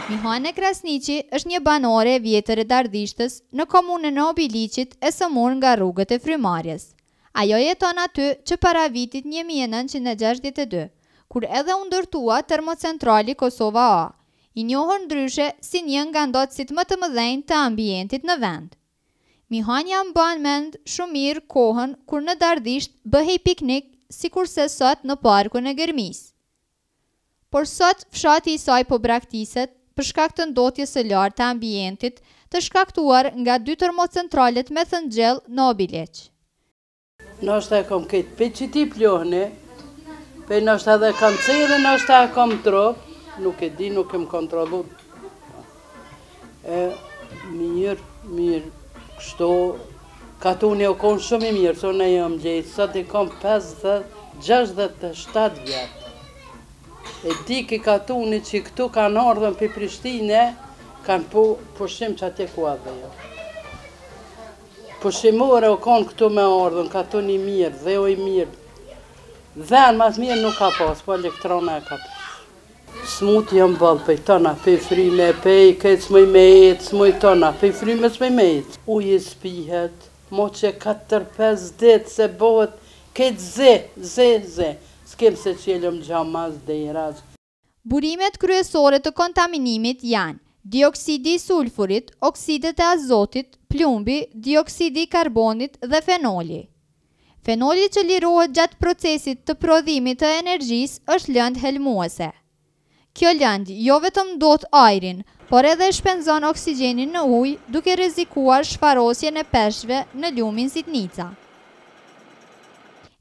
Mihane Krasniqi është një banore e vjetër e Dardishtës në komunën e Obiliqit e sëmur nga rrugët e Frymarrjes. Ajo jeton aty që para vitit 1962, kur edhe u ndërtua termocentrali Kosova A, i njohur ndryshe si një nga ndotësit më të mëdhenj të ambientit në vend. Mihania mban mend shumë mirë kohën kur në Dardisht bëhej piknik sikurse sot në parkun e Gërmisë. Por sot fshati i saj po braktiset për shkak të ndotjes së lartë të ambientit të shkaktuar nga 2 termocentralet me thëngjell në Obiliq. Nështë e kom këtë për që ti plohne, për nështë edhe kam cire, nështë e kom trop, nuk e di, nuk e më kontrolu. Mirë, kështu, katuni o konë shumë i mirë, so në jam gjejtë, sot i kom 67 vjetë. E di ki katuni që këtu kanë ardhën për Prishtine, kanë pushim që atje ku adhe jo. Pushimore o konë këtu me ardhën, katuni mirë, dhe o i mirë. Dhenë mas mirë nuk ka pas, po elektrona e ka pas. Smut jam bëllë për tona, për fryme, për këtë s'moj me jetë, s'moj tona, për fryme s'moj me jetë. Uje spihet, mo që 4-5 ditë se bëhet këtë ze. S'kem se qelëm gjamas dhe i razë. Burimet kryesore të kontaminimit janë dioksidi i sulfurit, oksidet e azotit, plumbi, dioksidi i karbonit dhe fenoli. Fenoli që lirohet gjatë procesit të prodhimit të energjisë është lëndë helmuese. Kjo lëndë jo vetëm ndot ajrin, por edhe shpenzon oksigjenin në ujë, duke rrezikuar shfarosjen e peshqve në lumin sitnica.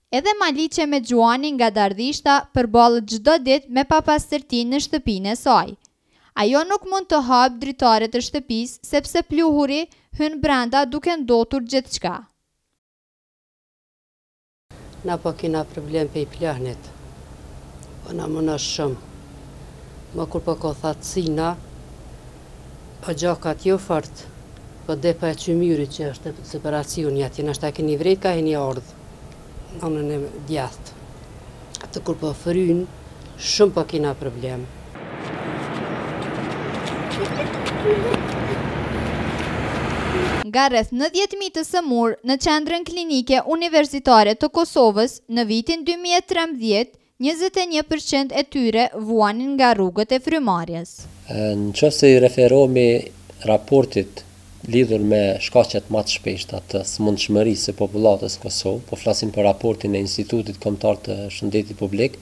Edhe Maliqe me Gjuani nga Dardishta përballet çdo ditë me papastërti në shtëpinë e saj. Ajo nuk mund të hapë dritaret e shtëpisë sepse pluhuri hyn brenda duke ndotur gjithçka. Na po kena problem pe i plahnit. Po na mëna shumë. Më kur po ka thatësina, po gjakat jo fort, po depa e qymyri që është separacioni atje, nështë ta keni vrejt ka heni ardhë. Anën e djathtë. Atë kur po frynë, shumë po kena problem. Nga rreth 90.000 të sëmur në qendrën klinike universitare të Kosovës, në vitin 2013, 21% e tyre vuanin nga rrugët e Frymarrjes. Në qoftë i referohemi raportit lidhur me shkaqet më të shpeshta të smundshmërisë së popullatës Kosovë, po flasim për raportin e Institutit Kombëtar të Shëndetit Publik,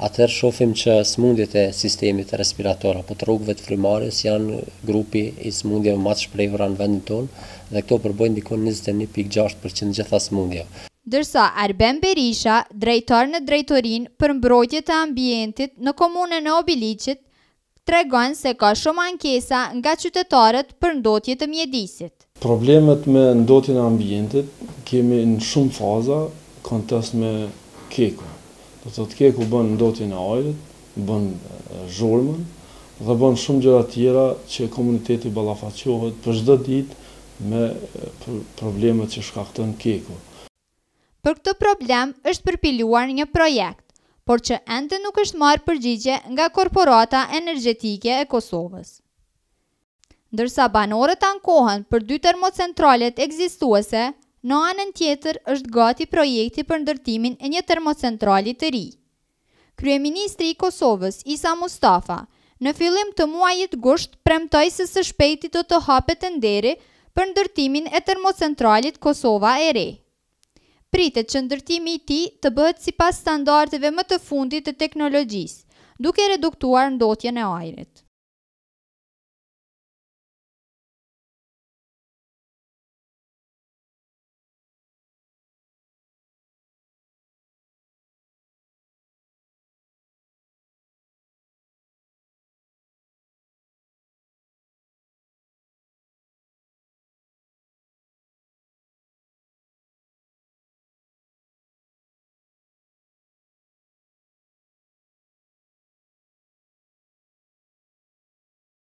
atëherë shohim që smundjet e sistemit respirator apo të rrugëve të Frymarrjes janë grupi i smundjeve më të shprehura në vendin tonë dhe këto përbojnë diku 21.6% gjitha smundjeve. Dërsa Arben Berisha, drejtor në drejtorinë për mbrojtje të ambientit në komunën e Obiliqit, tregon se ka shumë ankesa nga qytetarët për ndotje të mjedisit. Problemet me ndotjen e ambientit kemi në shumë faza, kontest me keku. Do të thotë keku bën ndotjen e ajrit, bën zhurmën dhe bën shumë gjëra tjera që komuniteti ballafaqohet për çdo ditë me problemet që shkakton keku. Për këtë problem është përpiluar një projekt, por që ende nuk është marrë përgjigje nga korporata energjetike e Kosovës. Ndërsa banorët ankohen për 2 termocentralet ekzistuese, në anën tjetër është gati projekti për ndërtimin e një termocentrali të ri. Kryeministri i Kosovës, Isa Mustafa, në fillim të muajit gusht premtoi se së shpejti do të hapet tenderi për ndërtimin e termocentralit Kosova e Re. Pritet që ndërtimi i tij të bëhet sipas standardeve më të fundit të teknologjisë, duke reduktuar ndotjen e ajrit.